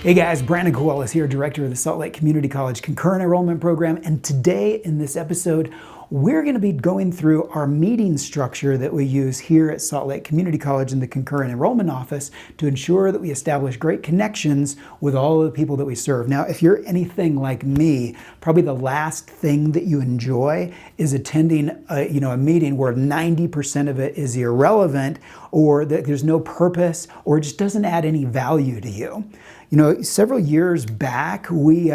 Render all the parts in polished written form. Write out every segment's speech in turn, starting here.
Hey guys, Brandon Kowalas here, Director of the Salt Lake Community College Concurrent Enrollment Program, and today in this episode, we're going to be going through our meeting structure that we use here at Salt Lake Community College in the Concurrent Enrollment Office to ensure that we establish great connections with all of the people that we serve. Now, if you're anything like me, probably the last thing that you enjoy is attending a meeting where 90% of it is irrelevant, or that there's no purpose, or it just doesn't add any value to you. You know, several years back, we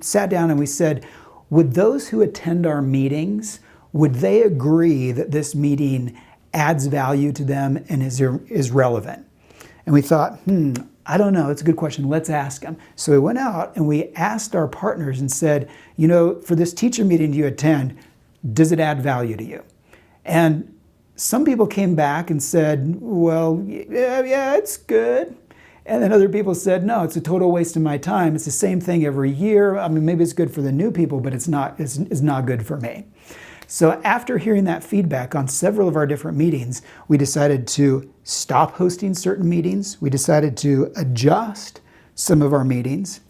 sat down and we said, would those who attend our meetings, would they agree that this meeting adds value to them and is relevant? And we thought, I don't know, it's a good question, let's ask them. So we went out and we asked our partners and said, you know, for this teacher meeting you attend, does it add value to you? And some people came back and said, well, yeah, it's good. And then other people said, no, it's a total waste of my time. It's the same thing every year. I mean, maybe it's good for the new people, but it's not good for me. So after hearing that feedback on several of our different meetings, we decided to stop hosting certain meetings. We decided to adjust some of our meetings,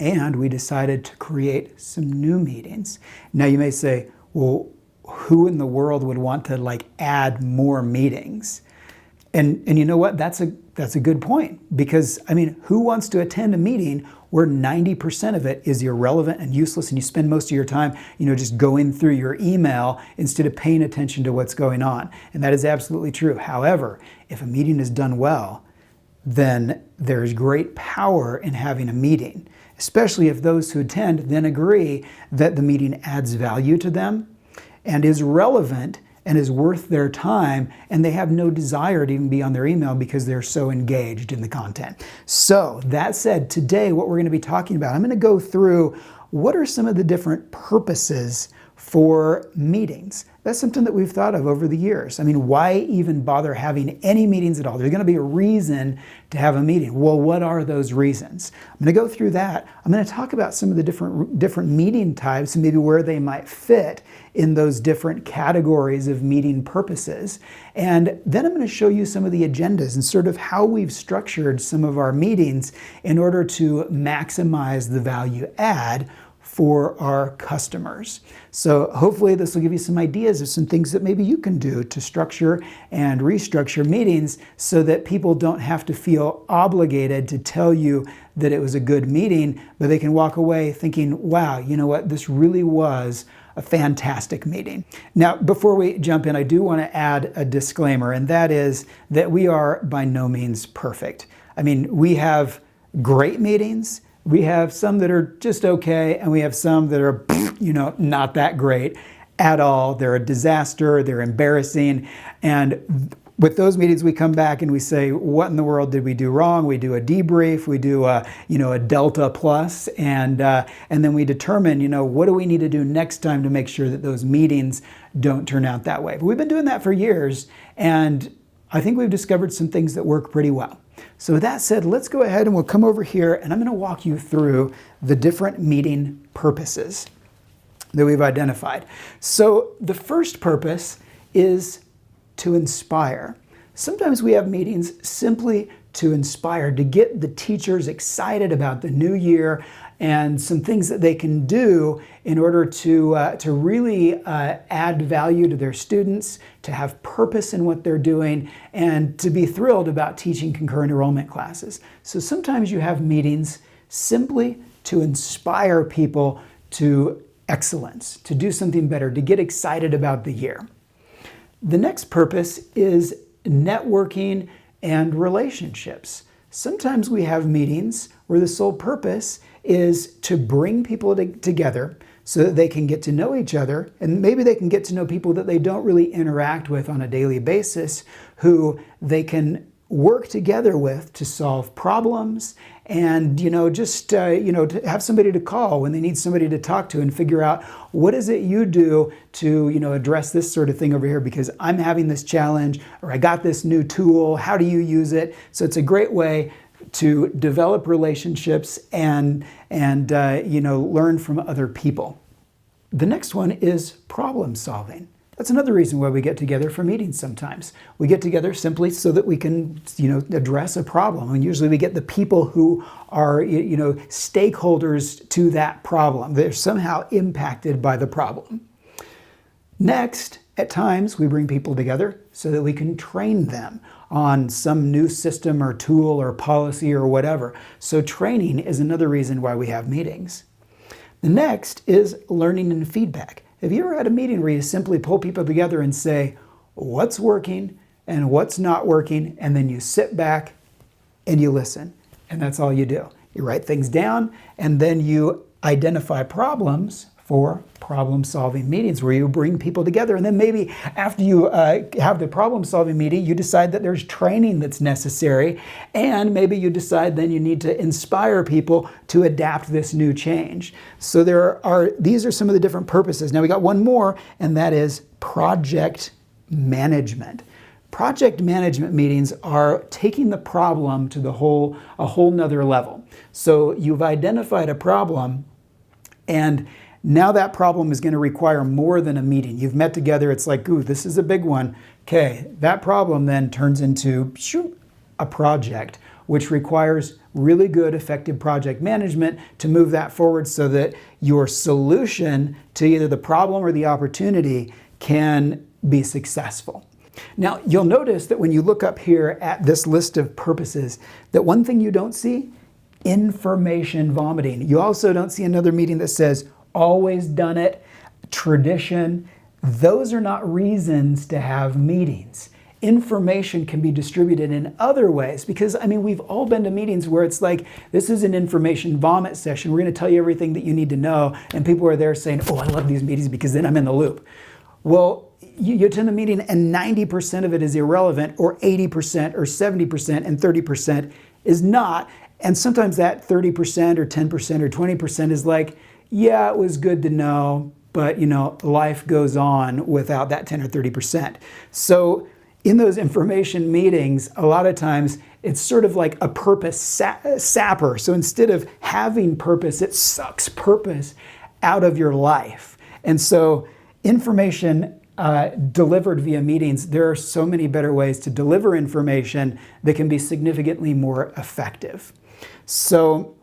and we decided to create some new meetings. Now you may say, well, who in the world would want to add more meetings? And you know what? That's a good point, because I mean, who wants to attend a meeting where 90% of it is irrelevant and useless, and you spend most of your time, just going through your email instead of paying attention to what's going on? And that is absolutely true. However, if a meeting is done well, then there's great power in having a meeting, especially if those who attend then agree that the meeting adds value to them and is relevant and is worth their time, and they have no desire to even be on their email because they're so engaged in the content. So that said, today what we're going to be talking about, I'm going to go through what are some of the different purposes for meetings. That's something that we've thought of over the years. I mean, why even bother having any meetings at all? There's going to be a reason to have a meeting. Well, what are those reasons? I'm going to go through that. I'm going to talk about some of the different meeting types and maybe where they might fit in those different categories of meeting purposes. And then I'm going to show you some of the agendas and sort of how we've structured some of our meetings in order to maximize the value add for our customers. So hopefully this will give you some ideas of some things that maybe you can do to structure and restructure meetings so that people don't have to feel obligated to tell you that it was a good meeting, but they can walk away thinking, wow, you know what, this really was a fantastic meeting. Now, before we jump in, I do want to add a disclaimer, and that is that we are by no means perfect. I mean, we have great meetings. We have some that are just okay, and we have some that are, not that great at all. They're a disaster, they're embarrassing. And with those meetings, we come back and we say, what in the world did we do wrong? We do a debrief, we do a Delta plus, and then we determine, what do we need to do next time to make sure that those meetings don't turn out that way. But we've been doing that for years, and I think we've discovered some things that work pretty well. So with that said, let's go ahead and we'll come over here and I'm going to walk you through the different meeting purposes that we've identified. So the first purpose is to inspire. Sometimes we have meetings simply to inspire, to get the teachers excited about the new year and some things that they can do in order to really add value to their students, to have purpose in what they're doing, and to be thrilled about teaching concurrent enrollment classes. So sometimes you have meetings simply to inspire people to excellence, to do something better, to get excited about the year. The next purpose is networking and relationships. Sometimes we have meetings where the sole purpose is to bring people together so that they can get to know each other, and maybe they can get to know people that they don't really interact with on a daily basis, who they can work together with to solve problems and to have somebody to call when they need somebody to talk to and figure out what is it you do to address this sort of thing over here, because I'm having this challenge, or I got this new tool, how do you use it? So it's a great way to develop relationships and learn from other people. The next one is problem solving. That's another reason why we get together for meetings sometimes. We get together simply so that we can, address a problem. And usually we get the people who are, stakeholders to that problem. They're somehow impacted by the problem. Next, at times we bring people together so that we can train them on some new system or tool or policy or whatever. So training is another reason why we have meetings. The next is learning and feedback. Have you ever had a meeting where you simply pull people together and say, what's working and what's not working, and then you sit back and you listen, and that's all you do. You write things down, and then you identify problems for problem-solving meetings where you bring people together, and then maybe after you have the problem-solving meeting, you decide that there's training that's necessary, and maybe you decide then you need to inspire people to adapt this new change. So these are some of the different purposes. Now we got one more, and that is project management. Project management meetings are taking the problem to a whole nother level. So you've identified a problem, and now that problem is going to require more than a meeting. You've met together, it's like, ooh, this is a big one. Okay, that problem then turns into a project, which requires really good, effective project management to move that forward so that your solution to either the problem or the opportunity can be successful. Now, you'll notice that when you look up here at this list of purposes, that one thing you don't see, information vomiting. You also don't see another meeting that says, always done it, tradition. Those are not reasons to have meetings. Information can be distributed in other ways because, we've all been to meetings where it's like, this is an information vomit session. We're going to tell you everything that you need to know. And people are there saying, oh, I love these meetings because then I'm in the loop. Well, you attend the meeting and 90% of it is irrelevant, or 80% or 70% and 30% is not. And sometimes that 30% or 10% or 20% is like, yeah, it was good to know, but life goes on without that 10 or 30%. So in those information meetings, a lot of times it's sort of like a purpose sapper. So instead of having purpose, it sucks purpose out of your life. And so information delivered via meetings, there are so many better ways to deliver information that can be significantly more effective. So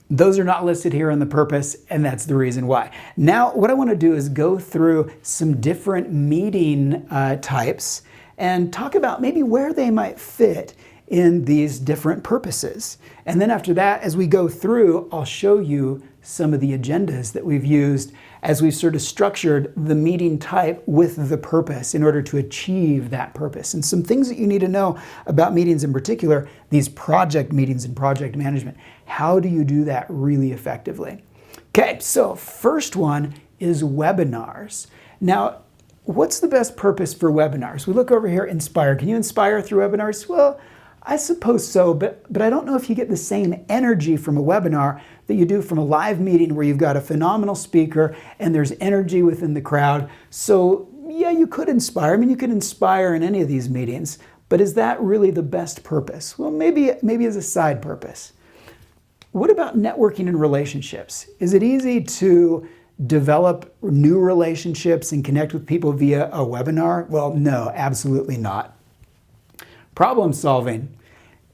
those are not listed here on the purpose, and that's the reason why. Now, what I want to do is go through some different meeting types and talk about maybe where they might fit in these different purposes. And then after that, as we go through, I'll show you some of the agendas that we've used as we've sort of structured the meeting type with the purpose in order to achieve that purpose. And some things that you need to know about meetings in particular, these project meetings and project management. How do you do that really effectively? Okay, so first one is webinars. Now, what's the best purpose for webinars? We look over here, inspire. Can you inspire through webinars? Well, I suppose so, but I don't know if you get the same energy from a webinar that you do from a live meeting where you've got a phenomenal speaker and there's energy within the crowd. So yeah, you could inspire. You could inspire in any of these meetings, but is that really the best purpose? Well, maybe as a side purpose. What about networking and relationships? Is it easy to develop new relationships and connect with people via a webinar? Well, no, absolutely not. Problem solving.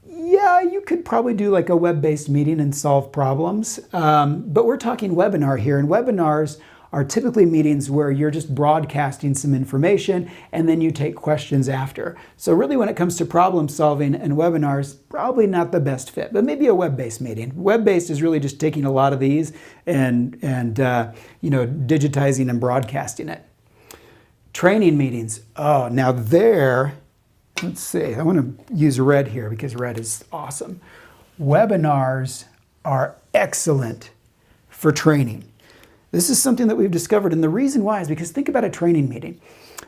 Yeah, you could probably do like a web-based meeting and solve problems, but we're talking webinar here, and webinars are typically meetings where you're just broadcasting some information and then you take questions after. So really when it comes to problem solving and webinars, probably not the best fit, but maybe a web-based meeting. Web-based is really just taking a lot of these and digitizing and broadcasting it. Training meetings. Oh, now let's see, I want to use red here because red is awesome. Webinars are excellent for training. This is something that we've discovered, and the reason why is because think about a training meeting.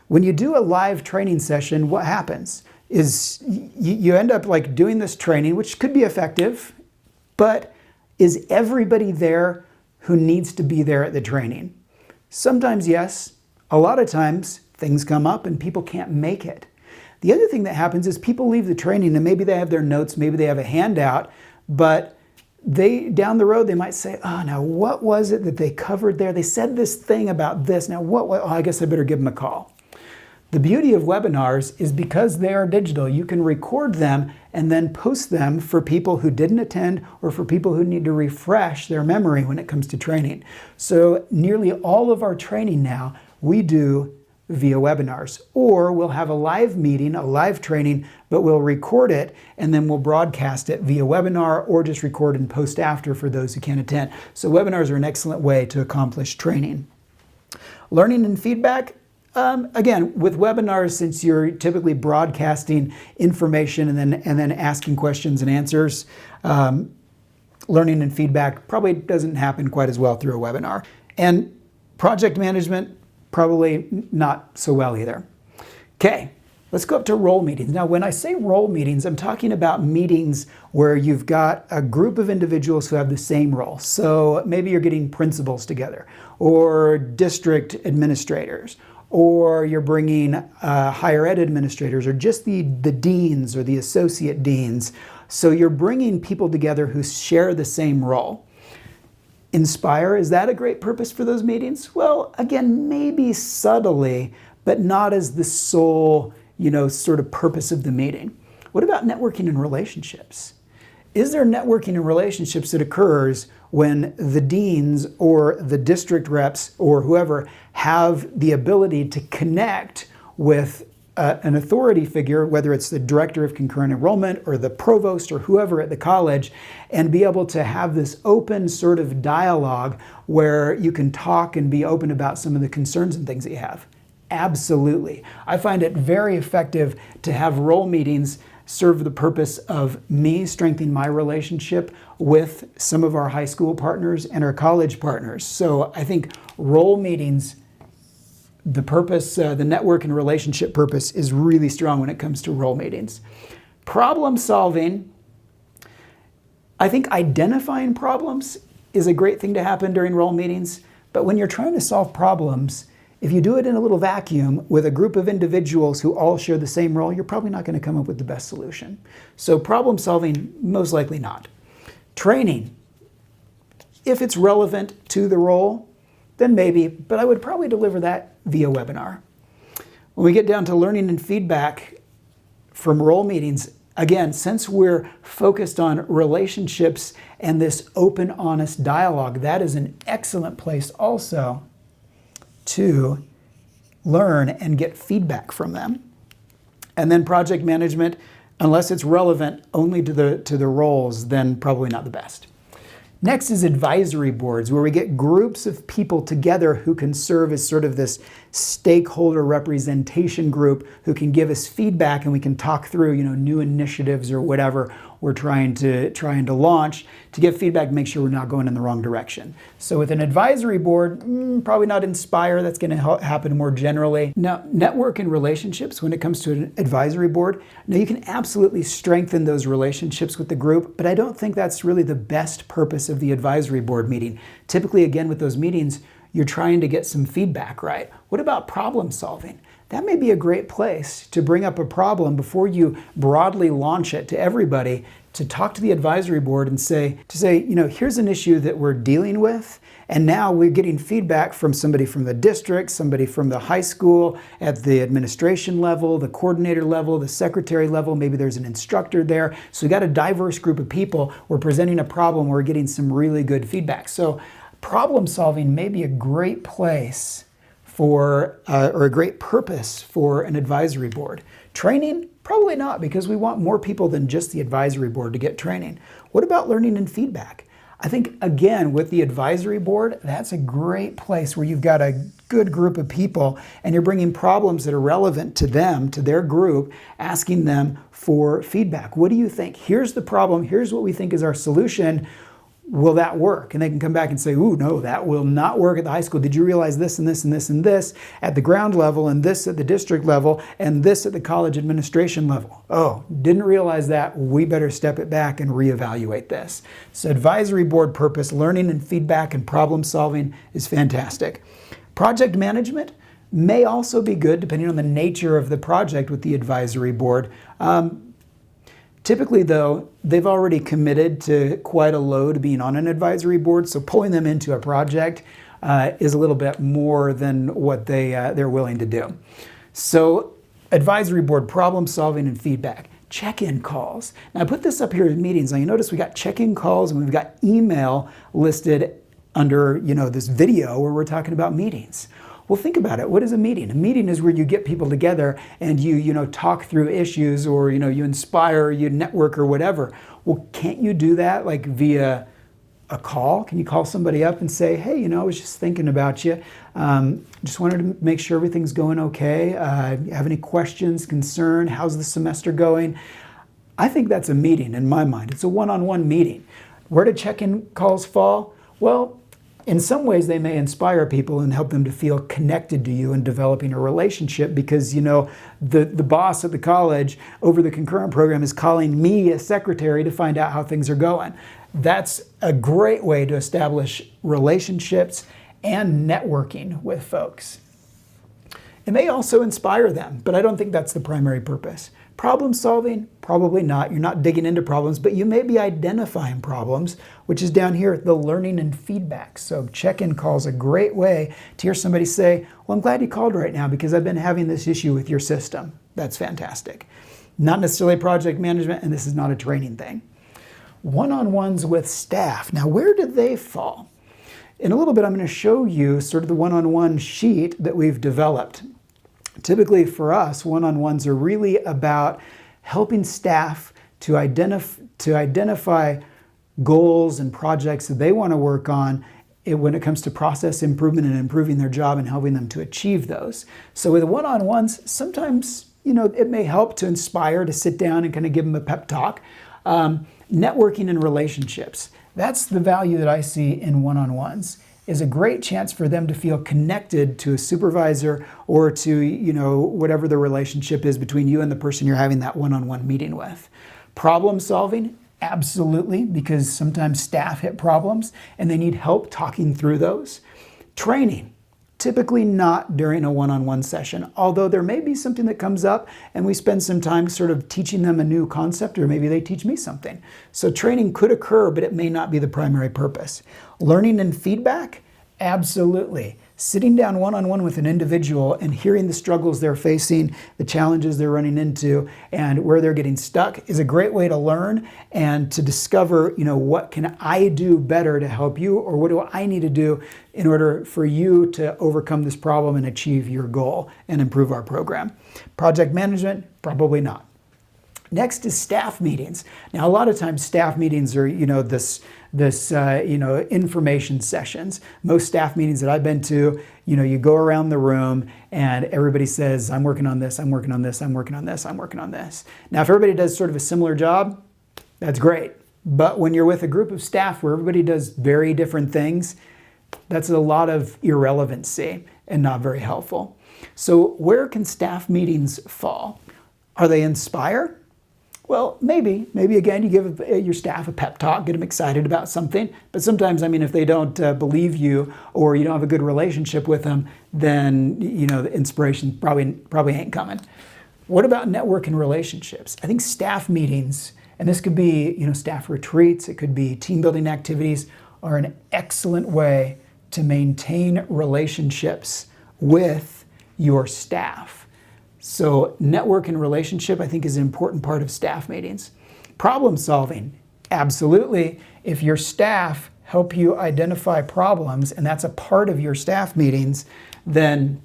When you do a live training session, what happens is you end up like doing this training, which could be effective, but is everybody there who needs to be there at the training? Sometimes yes, a lot of times things come up and people can't make it. The other thing that happens is people leave the training and maybe they have their notes, maybe they have a handout, but down the road they might say, oh, now what was it that they covered there? They said this thing about this. Now I guess I better give them a call. The beauty of webinars is because they are digital, you can record them and then post them for people who didn't attend or for people who need to refresh their memory when it comes to training. So nearly all of our training now we do via webinars, or we'll have a live meeting, a live training, but we'll record it and then we'll broadcast it via webinar or just record and post after for those who can't attend. So webinars are an excellent way to accomplish training. Learning and feedback. Again, with webinars, since you're typically broadcasting information and then asking questions and answers, learning and feedback probably doesn't happen quite as well through a webinar. And project management, probably not so well either. Okay, let's go up to role meetings. Now, when I say role meetings, I'm talking about meetings where you've got a group of individuals who have the same role. So maybe you're getting principals together, or district administrators, or you're bringing higher ed administrators, or just the deans or the associate deans. So you're bringing people together who share the same role. Inspire, is that a great purpose for those meetings? Well, again, maybe subtly, but not as the sole, sort of purpose of the meeting. What about networking and relationships? Is there networking and relationships that occurs when the deans or the district reps or whoever have the ability to connect with an authority figure, whether it's the director of concurrent enrollment or the provost or whoever at the college, and be able to have this open sort of dialogue where you can talk and be open about some of the concerns and things that you have? Absolutely. I find it very effective to have role meetings serve the purpose of me strengthening my relationship with some of our high school partners and our college partners. So I think role meetings, the purpose, the network and relationship purpose is really strong when it comes to role meetings. Problem solving, I think identifying problems is a great thing to happen during role meetings, but when you're trying to solve problems, if you do it in a little vacuum with a group of individuals who all share the same role, you're probably not going to come up with the best solution. So problem solving, most likely not. Training, if it's relevant to the role, then maybe, but I would probably deliver that via webinar. When we get down to learning and feedback from role meetings, again, since we're focused on relationships and this open, honest dialogue, that is an excellent place also to learn and get feedback from them. And then project management, unless it's relevant only to the roles, then probably not the best. Next is advisory boards, where we get groups of people together who can serve as sort of this stakeholder representation group who can give us feedback, and we can talk through, new initiatives or whatever we're trying to launch to get feedback and make sure we're not going in the wrong direction. So with an advisory board, probably not Inspire. That's going to happen more generally. Now, network and relationships when it comes to an advisory board. Now, you can absolutely strengthen those relationships with the group, but I don't think that's really the best purpose of the advisory board meeting. Typically, again, with those meetings, you're trying to get some feedback, right? What about problem solving? That may be a great place to bring up a problem before you broadly launch it to everybody, to talk to the advisory board and say, here's an issue that we're dealing with, and now we're getting feedback from somebody from the district, somebody from the high school, at the administration level, the coordinator level, the secretary level, maybe there's an instructor there. So we got a diverse group of people. We're presenting a problem, we're getting some really good feedback. So problem solving may be a great place or a great purpose for an advisory board. Training? Probably not, because we want more people than just the advisory board to get training. What about learning and feedback? I think, again, with the advisory board, that's a great place where you've got a good group of people and you're bringing problems that are relevant to them, to their group, asking them for feedback. What do you think? Here's the problem. Here's what we think is our solution. Will that work? And they can come back and say, ooh, no, that will not work at the high school. Did you realize this and this and this and this at the ground level, and this at the district level, and this at the college administration level? Oh, didn't realize that. We better step it back and reevaluate this. So advisory board purpose, learning and feedback and problem solving is fantastic. Project management may also be good depending on the nature of the project with the advisory board. Typically, though, they've already committed to quite a load being on an advisory board, so pulling them into a project is a little bit more than what they're willing to do. So advisory board, problem solving and feedback. Check-in calls. Now I put this up here in meetings. Now you notice we got check-in calls and we've got email listed under, this video where we're talking about meetings. Well, think about it. What is a meeting? A meeting is where you get people together and you talk through issues, or you inspire, you network or whatever. Well, can't you do that like via a call? Can you call somebody up and say, hey, I was just thinking about you. Just wanted to make sure everything's going okay. Have any questions, concern? How's the semester going? I think that's a meeting in my mind. It's a one-on-one meeting. Where do check-in calls fall? Well, in some ways they may inspire people and help them to feel connected to you and developing a relationship, because the boss at the college over the Concurrent program is calling me, a secretary, to find out how things are going. That's a great way to establish relationships and networking with folks. It may also inspire them, but I don't think that's the primary purpose. Problem solving? Probably not. You're not digging into problems, but you may be identifying problems, which is down here, the learning and feedback. So check-in calls a great way to hear somebody say, well, I'm glad you called right now because I've been having this issue with your system. That's fantastic. Not necessarily project management, and this is not a training thing. One-on-ones with staff. Now, where do they fall? In a little bit, I'm going to show you sort of the one-on-one sheet that we've developed. Typically for us, one-on-ones are really about helping staff to identify goals and projects that they want to work on when it comes to process improvement and improving their job and helping them to achieve those. So with one-on-ones, sometimes it may help to inspire, to sit down and kind of give them a pep talk. Networking and relationships. That's the value that I see in one-on-ones, is a great chance for them to feel connected to a supervisor or to, whatever the relationship is between you and the person you're having that one-on-one meeting with. Problem solving, absolutely, because sometimes staff hit problems and they need help talking through those. Training, typically not during a one-on-one session, although there may be something that comes up and we spend some time sort of teaching them a new concept, or maybe they teach me something. So training could occur, but it may not be the primary purpose. Learning and feedback, absolutely. Sitting down one-on-one with an individual and hearing the struggles they're facing, the challenges they're running into, and where they're getting stuck is a great way to learn and to discover, what can I do better to help you, or what do I need to do in order for you to overcome this problem and achieve your goal and improve our program. Project management, probably not. Next is staff meetings. Now, a lot of times staff meetings are, information sessions. Most staff meetings that I've been to, you go around the room and everybody says, I'm working on this, I'm working on this, I'm working on this, I'm working on this. Now, if everybody does sort of a similar job, that's great. But when you're with a group of staff where everybody does very different things, that's a lot of irrelevancy and not very helpful. So where can staff meetings fall? Are they inspire? Well, maybe again, you give your staff a pep talk, get them excited about something. But sometimes, if they don't believe you or you don't have a good relationship with them, then, the inspiration probably ain't coming. What about network and relationships? I think staff meetings, and this could be, staff retreats, it could be team building activities, are an excellent way to maintain relationships with your staff. So network and relationship, I think, is an important part of staff meetings. Problem solving, absolutely. If your staff help you identify problems, and that's a part of your staff meetings, then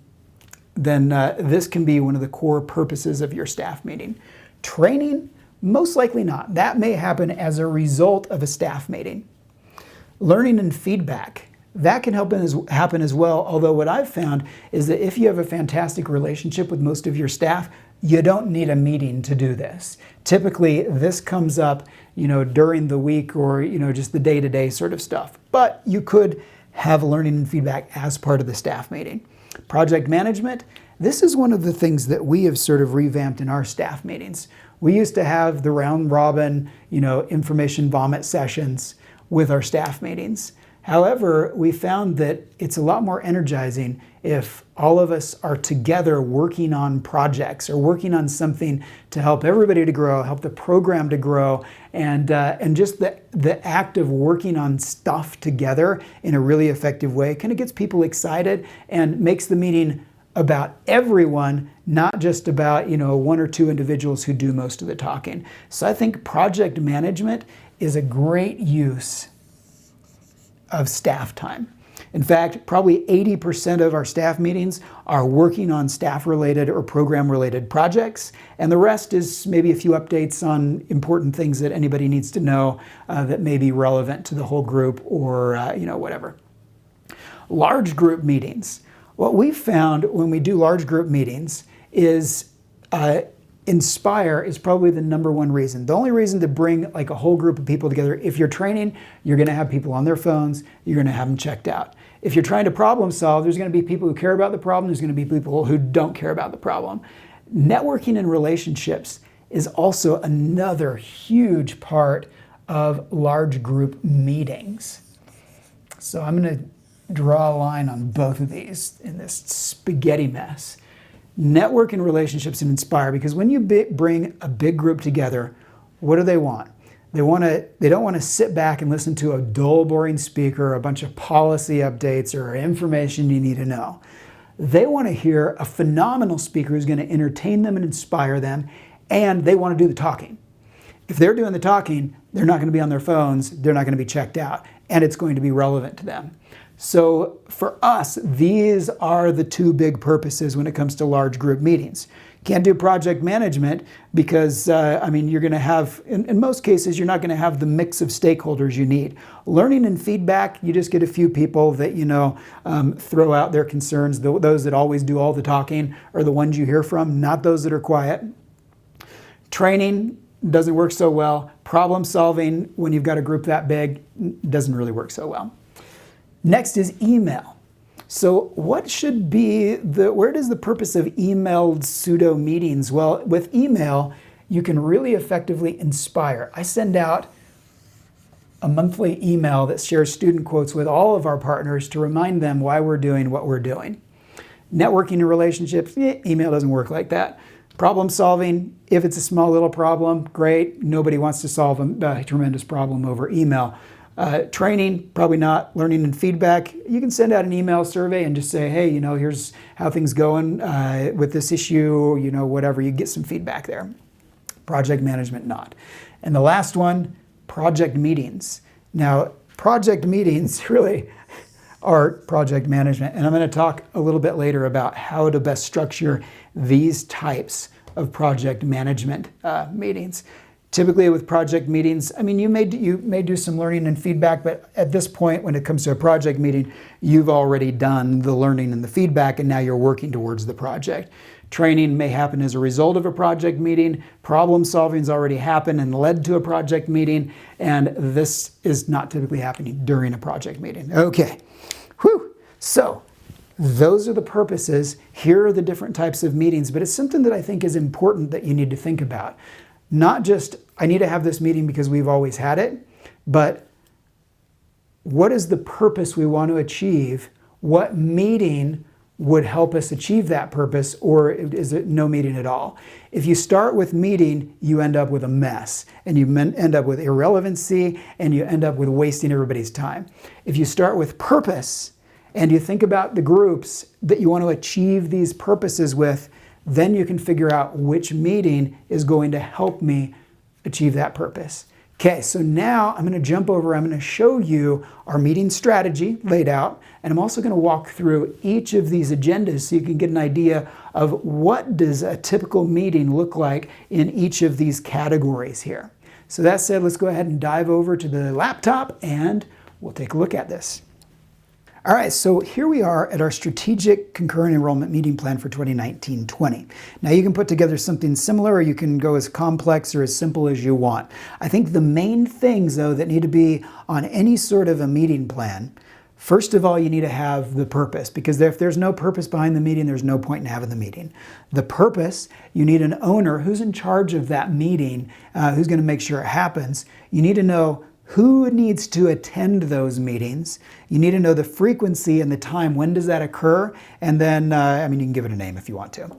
this can be one of the core purposes of your staff meeting. Training, most likely not. That may happen as a result of a staff meeting. Learning and feedback. That can happen as well, although what I've found is that if you have a fantastic relationship with most of your staff, you don't need a meeting to do this. Typically, this comes up, during the week or, just the day-to-day sort of stuff. But you could have learning and feedback as part of the staff meeting. Project management, this is one of the things that we have sort of revamped in our staff meetings. We used to have the round-robin, information vomit sessions with our staff meetings. However, we found that it's a lot more energizing if all of us are together working on projects or working on something to help everybody to grow, help the program to grow, and just the act of working on stuff together in a really effective way kind of gets people excited and makes the meeting about everyone, not just about, one or two individuals who do most of the talking. So I think project management is a great use of staff time. In fact, probably 80% of our staff meetings are working on staff-related or program-related projects, and the rest is maybe a few updates on important things that anybody needs to know that may be relevant to the whole group or whatever. Large group meetings. What we've found when we do large group meetings is Inspire is probably the number one reason. The only reason to bring like a whole group of people together, if you're training, you're going to have people on their phones, you're going to have them checked out. If you're trying to problem solve, there's going to be people who care about the problem, there's going to be people who don't care about the problem. Networking and relationships is also another huge part of large group meetings. So I'm going to draw a line on both of these in this spaghetti mess. Network and relationships and Inspire, because when you bring a big group together, what do they want? They don't want to sit back and listen to a dull, boring speaker, a bunch of policy updates or information you need to know. They want to hear a phenomenal speaker who's going to entertain them and inspire them, and they want to do the talking. If they're doing the talking, they're not going to be on their phones, they're not going to be checked out, and it's going to be relevant to them. So for us, these are the two big purposes when it comes to large group meetings. Can't do project management because, you're going to have, in most cases, you're not going to have the mix of stakeholders you need. Learning and feedback, you just get a few people that, throw out their concerns. Those that always do all the talking are the ones you hear from, not those that are quiet. Training doesn't work so well. Problem solving, when you've got a group that big, doesn't really work so well. Next is email. So where does the purpose of emailed pseudo meetings? Well, with email, you can really effectively inspire. I send out a monthly email that shares student quotes with all of our partners to remind them why we're doing what we're doing. Networking and relationships, email doesn't work like that. Problem solving, if it's a small little problem, great. Nobody wants to solve a tremendous problem over email. Training, probably not. Learning and feedback, you can send out an email survey and just say, hey, here's how things going with this issue, whatever. You get some feedback there. Project management, not. And the last one, project meetings. Now, project meetings really are project management. And I'm going to talk a little bit later about how to best structure these types of project management meetings. Typically with project meetings, you may do some learning and feedback, but at this point, when it comes to a project meeting, you've already done the learning and the feedback, and now you're working towards the project. Training may happen as a result of a project meeting. Problem solving's already happened and led to a project meeting, and this is not typically happening during a project meeting. Okay, whew. So those are the purposes. Here are the different types of meetings, but it's something that I think is important that you need to think about. Not just, I need to have this meeting because we've always had it, but what is the purpose we want to achieve? What meeting would help us achieve that purpose, or is it no meeting at all? If you start with meeting, you end up with a mess, and you end up with irrelevancy, and you end up with wasting everybody's time. If you start with purpose, and you think about the groups that you want to achieve these purposes with, then you can figure out which meeting is going to help me achieve that purpose. Okay, so now I'm going to jump over, I'm going to show you our meeting strategy laid out, and I'm also going to walk through each of these agendas so you can get an idea of what does a typical meeting look like in each of these categories here. So that said, let's go ahead and dive over to the laptop and we'll take a look at this. All right, so here we are at our strategic concurrent enrollment meeting plan for 2019-20. Now you can put together something similar, or you can go as complex or as simple as you want. I think the main things, though, that need to be on any sort of a meeting plan, first of all, you need to have the purpose, because if there's no purpose behind the meeting, there's no point in having the meeting. The purpose, you need an owner who's in charge of that meeting, who's going to make sure it happens. You need to know who needs to attend those meetings. You need to know the frequency and the time. When does that occur? And then, you can give it a name if you want to.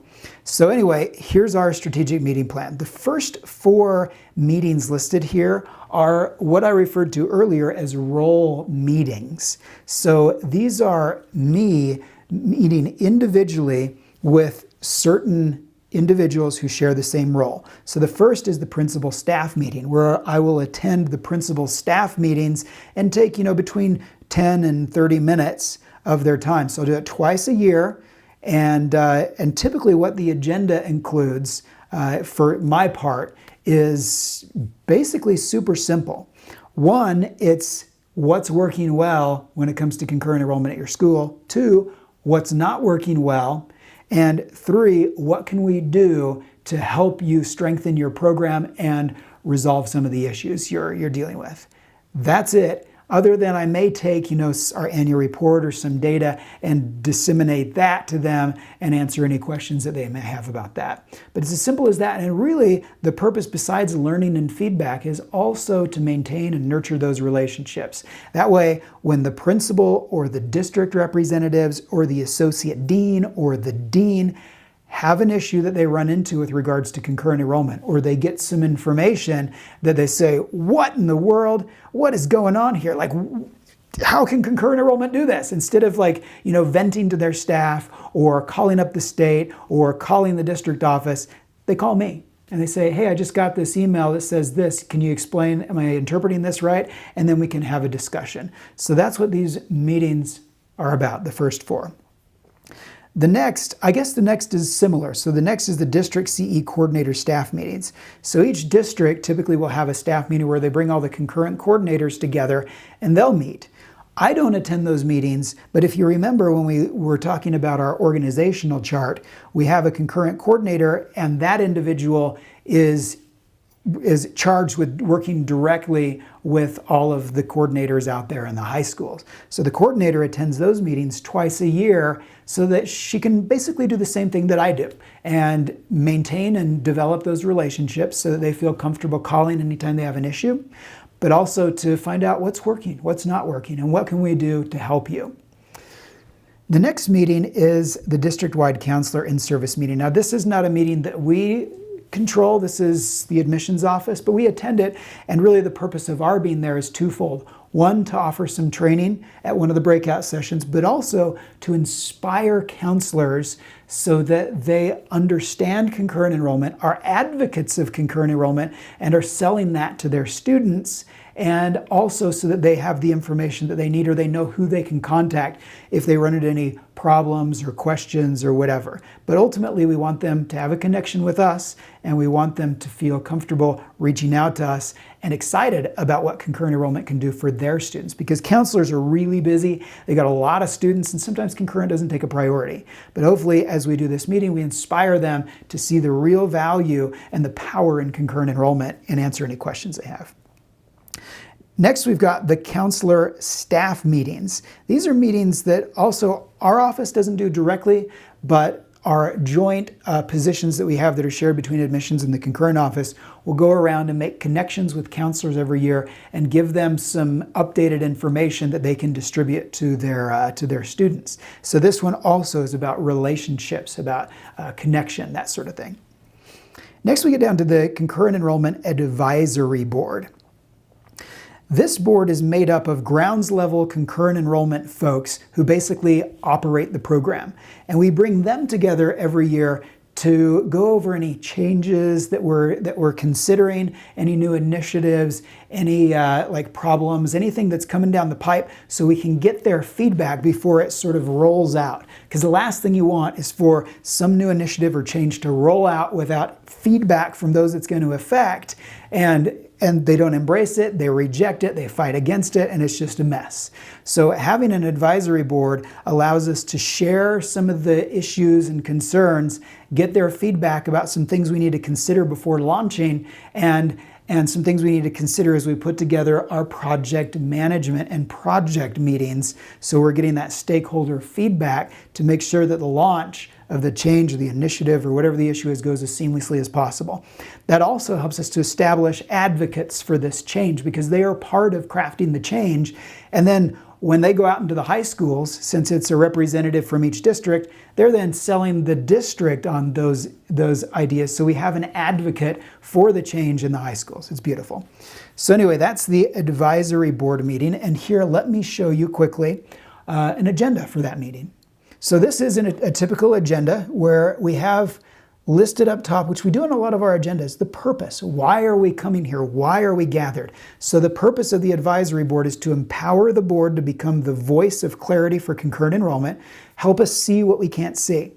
So anyway, here's our strategic meeting plan. The first 4 meetings listed here are what I referred to earlier as role meetings. So these are me meeting individually with certain individuals who share the same role. So the first is the principal staff meeting, where I will attend the principal staff meetings and take, between 10 and 30 minutes of their time. So I'll do it twice a year. And typically what the agenda includes, for my part, is basically super simple. One, it's what's working well when it comes to concurrent enrollment at your school. Two, what's not working well. And three, what can we do to help you strengthen your program and resolve some of the issues you're dealing with? That's it. Other than I may take, our annual report or some data and disseminate that to them and answer any questions that they may have about that. But it's as simple as that. And really, the purpose besides learning and feedback is also to maintain and nurture those relationships. That way, when the principal or the district representatives or the associate dean or the dean have an issue that they run into with regards to concurrent enrollment, or they get some information that they say, what in the world? What is going on here? Like, how can concurrent enrollment do this? Instead of venting to their staff or calling up the state or calling the district office, they call me and they say, hey, I just got this email that says this. Can you explain? Am I interpreting this right? And then we can have a discussion. So that's what these meetings are about, the first four. The next is similar. So the next is the district CE coordinator staff meetings. So each district typically will have a staff meeting where they bring all the concurrent coordinators together and they'll meet. I don't attend those meetings, but if you remember when we were talking about our organizational chart, we have a concurrent coordinator and that individual is charged with working directly with all of the coordinators out there in the high schools. So the coordinator attends those meetings twice a year so that she can basically do the same thing that I do and maintain and develop those relationships so that they feel comfortable calling anytime they have an issue, but also to find out what's working, what's not working, and what can we do to help you. The next meeting is the district-wide counselor in-service meeting. Now, this is not a meeting that we control. This is the admissions office, but we attend it, and really the purpose of our being there is twofold. One, to offer some training at one of the breakout sessions, but also to inspire counselors so that they understand concurrent enrollment, are advocates of concurrent enrollment, and are selling that to their students, and also so that they have the information that they need or they know who they can contact if they run into any problems or questions or whatever. But ultimately, we want them to have a connection with us, and we want them to feel comfortable reaching out to us and excited about what concurrent enrollment can do for their students, because counselors are really busy. They got a lot of students, and sometimes concurrent doesn't take a priority. But hopefully, as we do this meeting, we inspire them to see the real value and the power in concurrent enrollment and answer any questions they have. Next, we've got the counselor staff meetings. These are meetings that also our office doesn't do directly, but our joint positions that we have that are shared between admissions and the concurrent office will go around and make connections with counselors every year and give them some updated information that they can distribute to their students. So this one also is about relationships, about connection, that sort of thing. Next, we get down to the Concurrent Enrollment Advisory Board. This board is made up of grounds level concurrent enrollment folks who basically operate the program. And we bring them together every year to go over any changes that we're considering, any new initiatives, any problems, anything that's coming down the pipe, so we can get their feedback before it sort of rolls out. Because the last thing you want is for some new initiative or change to roll out without feedback from those it's going to affect, and they don't embrace it, they reject it, they fight against it, and it's just a mess. So having an advisory board allows us to share some of the issues and concerns, get their feedback about some things we need to consider before launching, and some things we need to consider as we put together our project management and project meetings. So we're getting that stakeholder feedback to make sure that the launch of the change or the initiative or whatever the issue is goes as seamlessly as possible. That also helps us to establish advocates for this change, because they are part of crafting the change. And then when they go out into the high schools, since it's a representative from each district, they're then selling the district on those ideas. So we have an advocate for the change in the high schools. It's beautiful. So anyway, that's the advisory board meeting. And here, let me show you quickly an agenda for that meeting. So this isn't a typical agenda where we have listed up top, which we do in a lot of our agendas, the purpose. Why are we coming here? Why are we gathered? So the purpose of the advisory board is to empower the board to become the voice of clarity for concurrent enrollment, help us see what we can't see,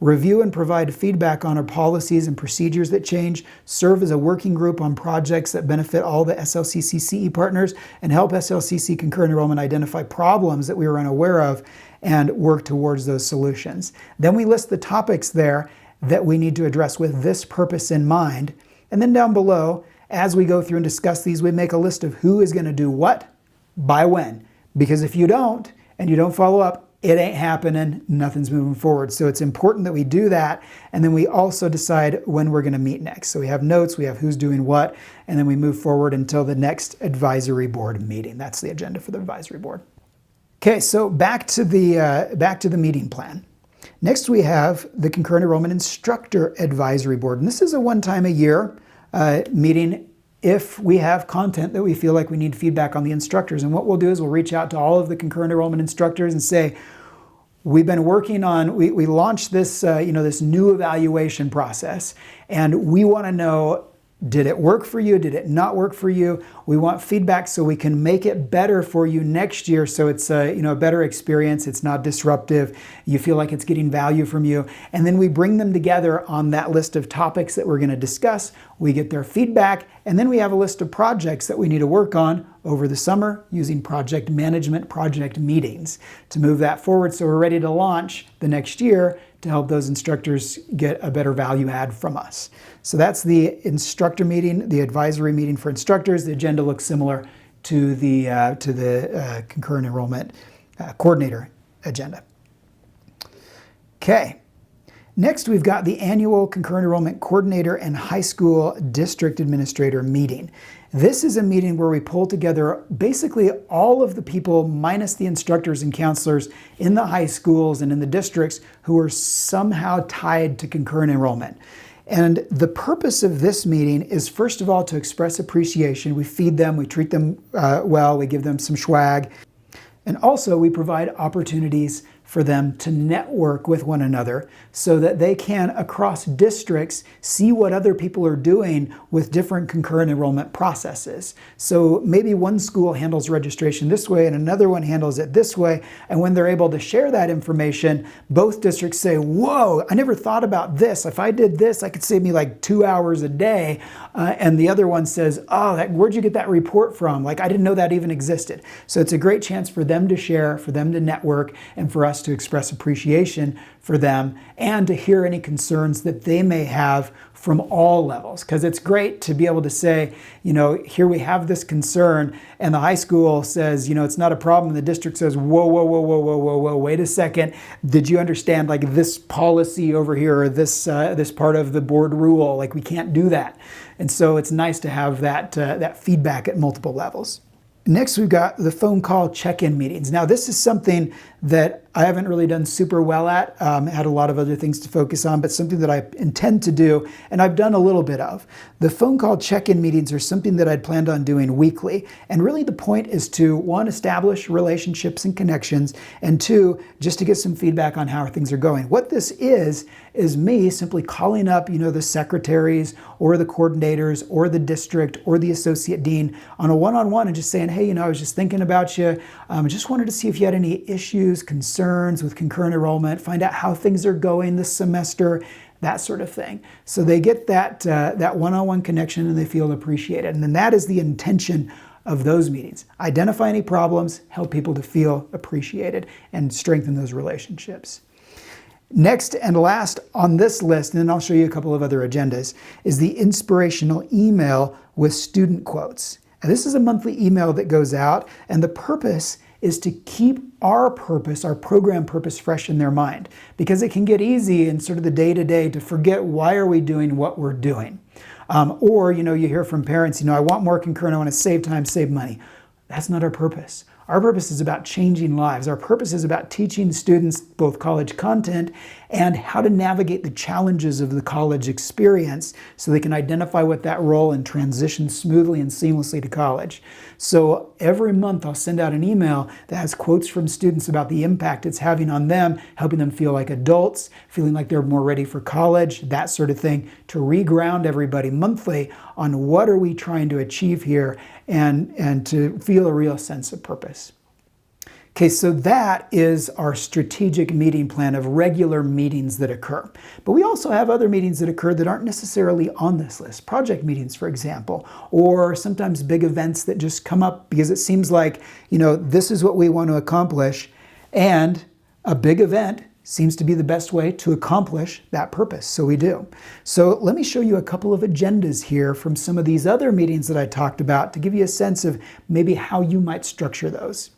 review and provide feedback on our policies and procedures that change, serve as a working group on projects that benefit all the SLCC CE partners, and help SLCC concurrent enrollment identify problems that we were unaware of and work towards those solutions. Then we list the topics there that we need to address with this purpose in mind. And then down below, as we go through and discuss these, we make a list of who is going to do what, by when. Because if you don't, and you don't follow up, it ain't happening, nothing's moving forward. So it's important that we do that, and then we also decide when we're going to meet next. So we have notes, we have who's doing what, and then we move forward until the next advisory board meeting. That's the agenda for the advisory board. Okay, so back to the meeting plan. Next, we have the Concurrent Enrollment Instructor Advisory Board. And this is a one-time-a-year meeting if we have content that we feel like we need feedback on the instructors. And what we'll do is we'll reach out to all of the concurrent enrollment instructors and say, we've been working on, we launched this, this new evaluation process, and we want to know, did it work for you? Did it not work for you? We want feedback so we can make it better for you next year, so it's a better experience. It's not disruptive. You feel like it's getting value from you. And then we bring them together on that list of topics that we're going to discuss. We get their feedback, and then we have a list of projects that we need to work on over the summer using project management, project meetings to move that forward so we're ready to launch the next year to help those instructors get a better value add from us. So that's the instructor meeting, the advisory meeting for instructors. The agenda looks similar to the concurrent enrollment coordinator agenda. Okay. Next, we've got the annual concurrent enrollment coordinator and high school district administrator meeting. This is a meeting where we pull together basically all of the people minus the instructors and counselors in the high schools and in the districts who are somehow tied to concurrent enrollment. And the purpose of this meeting is, first of all, to express appreciation. We feed them, we treat them well, we give them some swag. And also we provide opportunities for them to network with one another so that they can, across districts, see what other people are doing with different concurrent enrollment processes. So maybe one school handles registration this way and another one handles it this way. And when they're able to share that information, both districts say, whoa, I never thought about this. If I did this, I could save me like 2 hours a day. And the other one says, oh, where'd you get that report from? Like, I didn't know that even existed. So it's a great chance for them to share, for them to network, and for us to express appreciation for them and to hear any concerns that they may have from all levels. Because it's great to be able to say, here we have this concern, and the high school says, it's not a problem. The district says, whoa, wait a second. Did you understand like this policy over here or this part of the board rule? Like, we can't do that. And so it's nice to have that feedback at multiple levels. Next, we've got the phone call check-in meetings. Now, this is something that I haven't really done super well at. Had a lot of other things to focus on, but something that I intend to do, and I've done a little bit of. The phone call check-in meetings are something that I'd planned on doing weekly. And really the point is to, one, establish relationships and connections, and two, just to get some feedback on how things are going. What this is me simply calling up, the secretaries or the coordinators or the district or the associate dean on a one-on-one and just saying, hey, I was just thinking about you. Just wanted to see if you had any issues, concerns with concurrent enrollment, find out how things are going this semester, that sort of thing. So they get that one-on-one connection and they feel appreciated. And then that is the intention of those meetings. Identify any problems, help people to feel appreciated, and strengthen those relationships. Next and last on this list, and then I'll show you a couple of other agendas, is the inspirational email with student quotes. And this is a monthly email that goes out, and the purpose is to keep our purpose, our program purpose, fresh in their mind, because it can get easy in sort of the day-to-day to forget why are we doing what we're doing. Or, you hear from parents, I want more concurrent, I want to save time, save money. That's not our purpose. Our purpose is about changing lives. Our purpose is about teaching students both college content and how to navigate the challenges of the college experience so they can identify with that role and transition smoothly and seamlessly to college. So every month I'll send out an email that has quotes from students about the impact it's having on them, helping them feel like adults, feeling like they're more ready for college, that sort of thing, to reground everybody monthly on what are we trying to achieve here and to feel a real sense of purpose. Okay, so that is our strategic meeting plan of regular meetings that occur. But we also have other meetings that occur that aren't necessarily on this list. Project meetings, for example, or sometimes big events that just come up because it seems like, this is what we want to accomplish, and a big event seems to be the best way to accomplish that purpose, so we do. So let me show you a couple of agendas here from some of these other meetings that I talked about to give you a sense of maybe how you might structure those.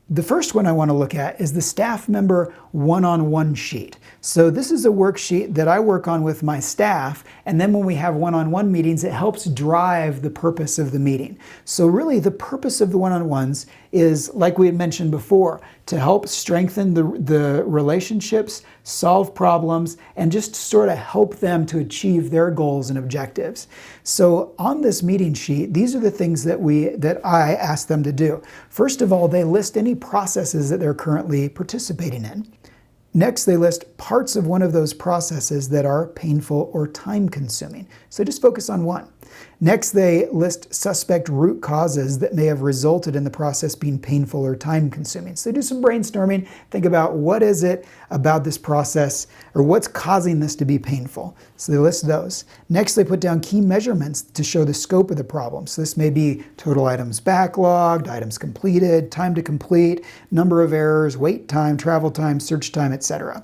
The first one I want to look at is the staff member one-on-one sheet. So this is a worksheet that I work on with my staff, and then when we have one-on-one meetings, it helps drive the purpose of the meeting. So really the purpose of the one-on-ones is, like we had mentioned before, to help strengthen the relationships, solve problems, and just sort of help them to achieve their goals and objectives. So on this meeting sheet, these are the things that I ask them to do. First of all, they list any processes that they're currently participating in. Next, they list parts of one of those processes that are painful or time-consuming. So just focus on one. Next, they list suspect root causes that may have resulted in the process being painful or time-consuming. So do some brainstorming, think about what is it about this process or what's causing this to be painful. So they list those. Next, they put down key measurements to show the scope of the problem. So this may be total items backlogged, items completed, time to complete, number of errors, wait time, travel time, search time, etc.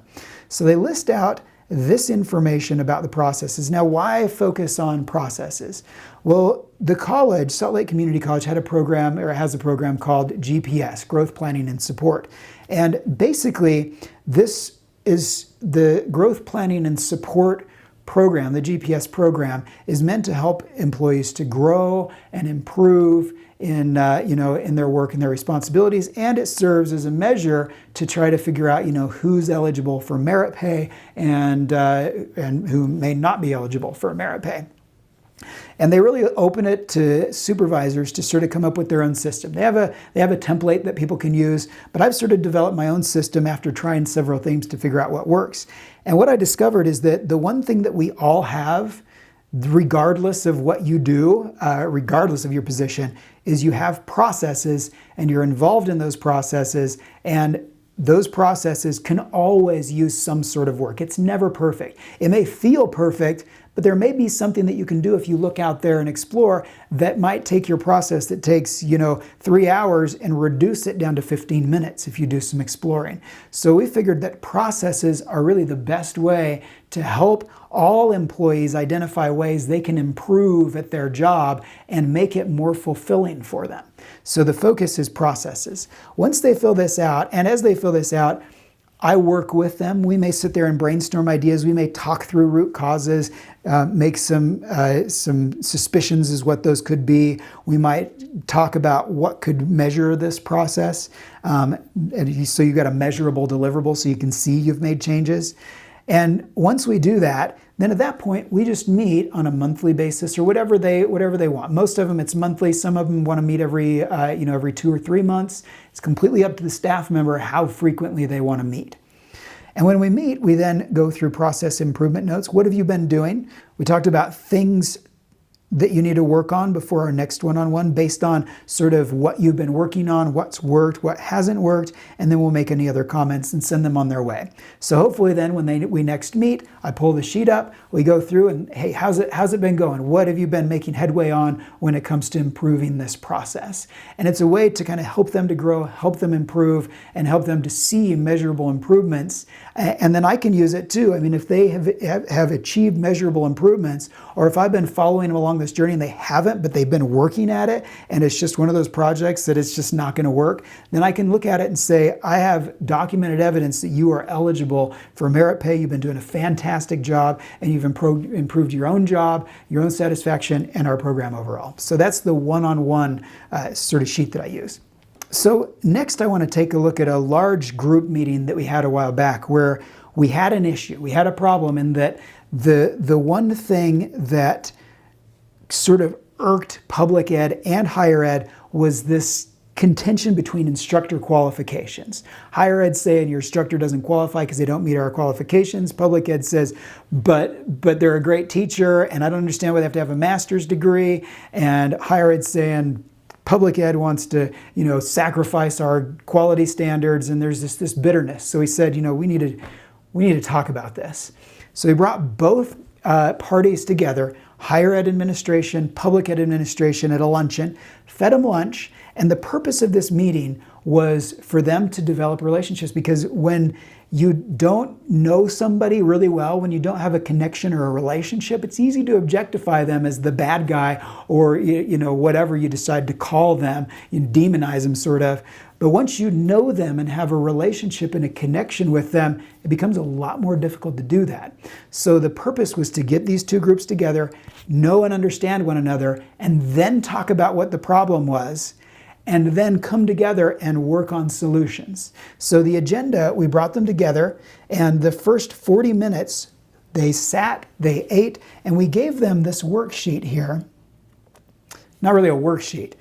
So they list out this information about the processes. Now, why focus on processes? Well, the college, Salt Lake Community College, has a program called GPS, Growth Planning and Support. And basically, this is the Growth Planning and Support program, the GPS program, is meant to help employees to grow and improve in their work and their responsibilities, and it serves as a measure to try to figure out who's eligible for merit pay and who may not be eligible for merit pay. And they really open it to supervisors to sort of come up with their own system. They have a template that people can use, but I've sort of developed my own system after trying several things to figure out what works. And what I discovered is that the one thing that we all have, regardless of what you do, regardless of your position, is you have processes and you're involved in those processes, and those processes can always use some sort of work. It's never perfect. It may feel perfect, but there may be something that you can do if you look out there and explore that might take your process that takes 3 hours and reduce it down to 15 minutes if you do some exploring. So we figured that processes are really the best way to help all employees identify ways they can improve at their job and make it more fulfilling for them. So the focus is processes. Once they fill this out, and as they fill this out, I work with them. We may sit there and brainstorm ideas. We may talk through root causes, make some suspicions as what those could be. We might talk about what could measure this process. So you've got a measurable deliverable so you can see you've made changes. And once we do that, then at that point, we just meet on a monthly basis or whatever they want. Most of them, it's monthly. Some of them want to meet every 2 or 3 months. It's completely up to the staff member how frequently they want to meet. And when we meet, we then go through process improvement notes. What have you been doing? We talked about things that you need to work on before our next one-on-one based on sort of what you've been working on, what's worked, what hasn't worked, and then we'll make any other comments and send them on their way. So hopefully then when we next meet, I pull the sheet up, we go through and, hey, how's it been going? What have you been making headway on when it comes to improving this process? And it's a way to kind of help them to grow, help them improve, and help them to see measurable improvements. And then I can use it too. I mean, if they have achieved measurable improvements, or if I've been following them along this journey and they haven't, but they've been working at it, and it's just one of those projects that it's just not going to work, then I can look at it and say, I have documented evidence that you are eligible for merit pay. You've been doing a fantastic job, and you've improved your own job, your own satisfaction, and our program overall. So that's the one-on-one sort of sheet that I use. So next I want to take a look at a large group meeting that we had a while back where we had an issue, we had a problem, in that the one thing that sort of irked public ed and higher ed was this contention between instructor qualifications. Higher ed saying your instructor doesn't qualify because they don't meet our qualifications. Public ed says, but they're a great teacher and I don't understand why they have to have a master's degree. And higher ed saying public ed wants to, sacrifice our quality standards, and there's this bitterness. So he said, we need to talk about this. So he brought both parties together, higher ed administration, public ed administration, at a luncheon, fed them lunch, and the purpose of this meeting was for them to develop relationships, because when you don't know somebody really well, when you don't have a connection or a relationship, it's easy to objectify them as the bad guy, or whatever you decide to call them, you demonize them sort of. But once you know them and have a relationship and a connection with them, it becomes a lot more difficult to do that. So the purpose was to get these two groups together, know and understand one another, and then talk about what the problem was, and then come together and work on solutions. So the agenda, we brought them together, and the first 40 minutes, they sat, they ate, and we gave them this worksheet here. Not really a worksheet.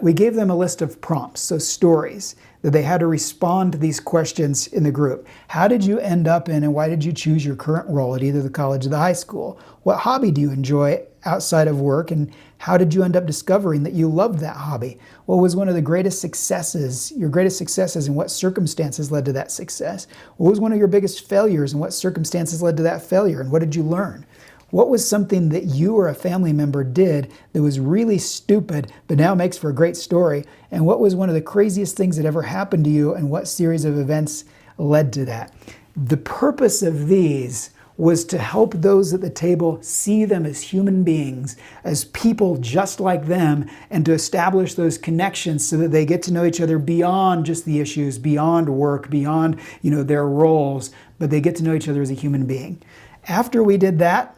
We gave them a list of prompts, so stories, that they had to respond to these questions in the group. How did you end up in and why did you choose your current role at either the college or the high school? What hobby do you enjoy outside of work, and how did you end up discovering that you loved that hobby? What was one of the greatest successes, your greatest successes, and what circumstances led to that success? What was one of your biggest failures, and what circumstances led to that failure, and what did you learn? What was something that you or a family member did that was really stupid but now makes for a great story? And what was one of the craziest things that ever happened to you, and what series of events led to that? The purpose of these was to help those at the table see them as human beings, as people just like them, and to establish those connections so that they get to know each other beyond just the issues, beyond work, beyond their roles, but they get to know each other as a human being. After we did that,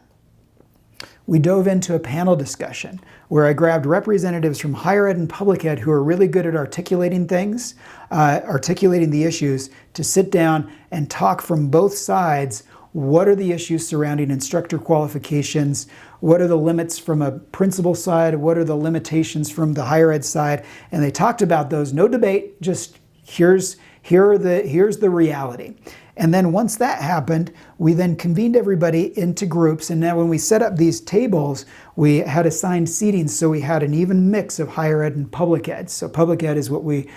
we dove into a panel discussion where I grabbed representatives from higher ed and public ed who are really good at articulating things, articulating the issues, to sit down and talk from both sides. What are the issues surrounding instructor qualifications? What are the limits from a principal side? What are the limitations from the higher ed side? And they talked about those. No debate, just here's the reality. And then once that happened, we then convened everybody into groups. And now when we set up these tables, we had assigned seating. So we had an even mix of higher ed and public ed. So public ed is what we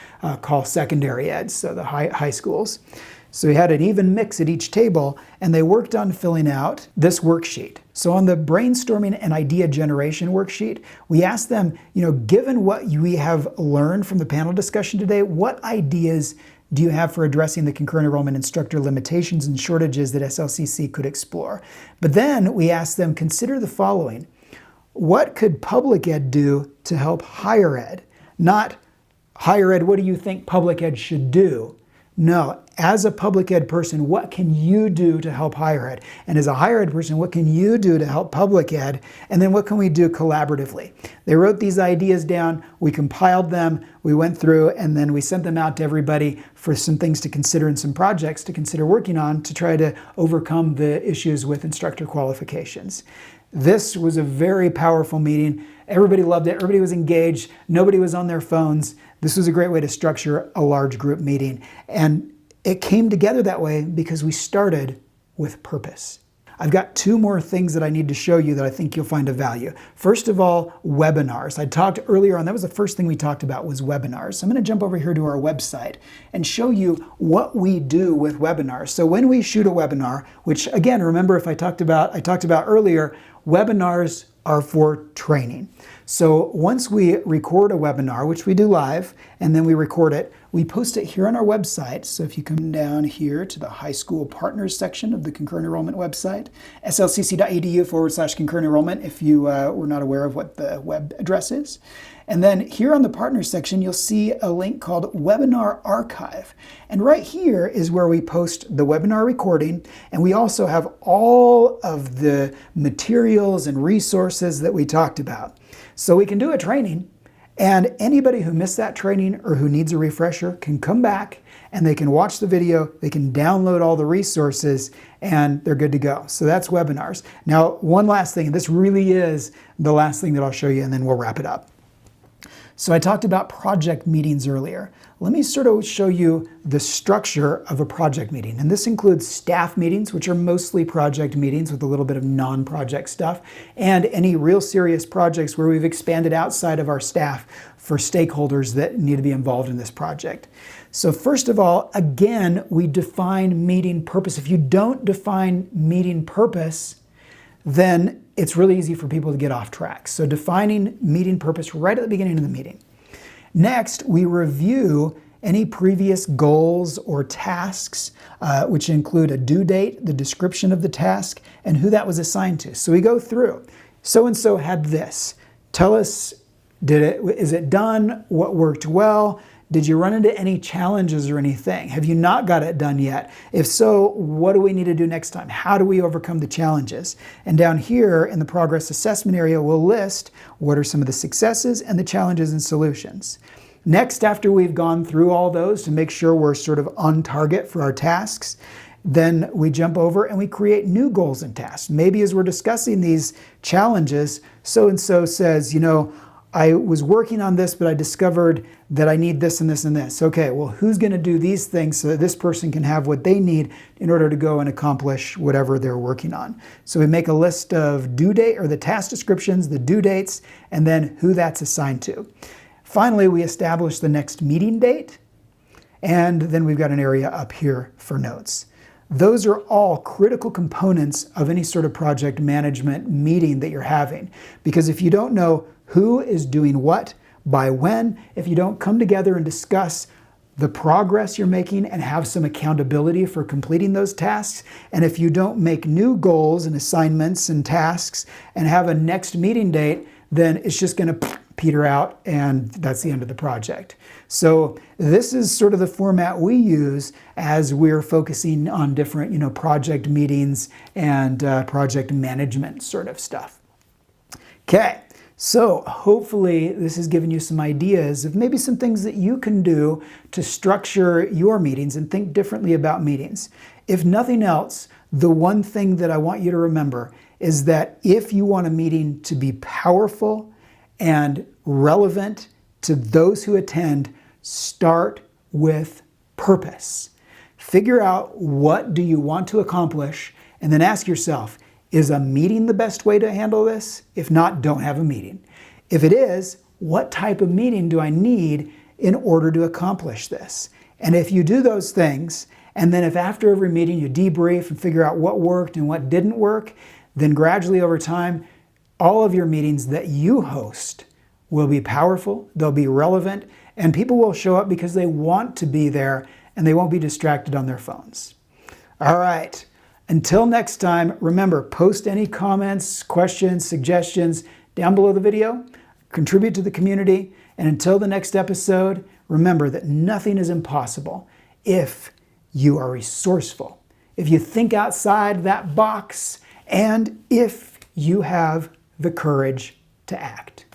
call secondary ed, so the high schools. So we had an even mix at each table, and they worked on filling out this worksheet. So on the brainstorming and idea generation worksheet, we asked them, given what we have learned from the panel discussion today, what ideas do you have for addressing the concurrent enrollment instructor limitations and shortages that SLCC could explore? But then we asked them, consider the following. What could public ed do to help higher ed? Not higher ed, what do you think public ed should do? No, as a public ed person, what can you do to help higher ed? And as a higher ed person, what can you do to help public ed? And then what can we do collaboratively? They wrote these ideas down, we compiled them, we went through, and then we sent them out to everybody for some things to consider and some projects to consider working on to try to overcome the issues with instructor qualifications. This was a very powerful meeting. Everybody loved it. Everybody was engaged. Nobody was on their phones. This was a great way to structure a large group meeting. And it came together that way because we started with purpose. I've got two more things that I need to show you that I think you'll find of value. First of all, webinars. I talked earlier on, that was the first thing we talked about, was webinars. So I'm going to jump over here to our website and show you what we do with webinars. So when we shoot a webinar, which again, remember I talked about earlier, webinars are for training. So once we record a webinar, which we do live, and then we record it, we post it here on our website. So if you come down here to the high school partners section of the Concurrent Enrollment website, slcc.edu/concurrent enrollment, if you were not aware of what the web address is. And then here on the partners section, you'll see a link called Webinar Archive. And right here is where we post the webinar recording. And we also have all of the materials and resources that we talked about. So we can do a training And anybody who missed that training or who needs a refresher can come back and they can watch the video, they can download all the resources, and they're good to go. So that's webinars. Now, one last thing, and this really is the last thing that I'll show you, and then we'll wrap it up. So I talked about project meetings earlier. Let me sort of show you the structure of a project meeting. And this includes staff meetings, which are mostly project meetings with a little bit of non-project stuff, and any real serious projects where we've expanded outside of our staff for stakeholders that need to be involved in this project. So first of all, again, we define meeting purpose. If you don't define meeting purpose, then it's really easy for people to get off track. So defining meeting purpose right at the beginning of the meeting. Next, we review any previous goals or tasks, which include a due date, the description of the task, and who that was assigned to. So we go through. So-and-so had this. Tell us, is it done? What worked well? Did you run into any challenges or anything? Have you not got it done yet? If so, what do we need to do next time? How do we overcome the challenges? And down here in the progress assessment area, we'll list what are some of the successes and the challenges and solutions. Next, after we've gone through all those to make sure we're sort of on target for our tasks, then we jump over and we create new goals and tasks. Maybe as we're discussing these challenges, so-and-so says, you know, I was working on this, but I discovered that I need this and this and this. Okay, well, who's going to do these things so that this person can have what they need in order to go and accomplish whatever they're working on? So we make a list of due date or the task descriptions, the due dates, and then who that's assigned to. Finally, we establish the next meeting date, and then we've got an area up here for notes. Those are all critical components of any sort of project management meeting that you're having. Because if you don't know who is doing what, by when, if you don't come together and discuss the progress you're making and have some accountability for completing those tasks, and if you don't make new goals and assignments and tasks and have a next meeting date, then it's just going to peter out and that's the end of the project. So this is sort of the format we use as we're focusing on different, project meetings and project management sort of stuff. Okay. So hopefully this has given you some ideas of maybe some things that you can do to structure your meetings and think differently about meetings. If nothing else, the one thing that I want you to remember is that if you want a meeting to be powerful and relevant to those who attend, start with purpose. Figure out what do you want to accomplish and then ask yourself, is a meeting the best way to handle this? If not, don't have a meeting. If it is, what type of meeting do I need in order to accomplish this? And if you do those things, and then if after every meeting you debrief and figure out what worked and what didn't work, then gradually over time, all of your meetings that you host will be powerful, they'll be relevant, and people will show up because they want to be there and they won't be distracted on their phones. All right. Until next time, remember, post any comments, questions, suggestions down below the video, contribute to the community, and until the next episode, remember that nothing is impossible if you are resourceful, if you think outside that box, and if you have the courage to act.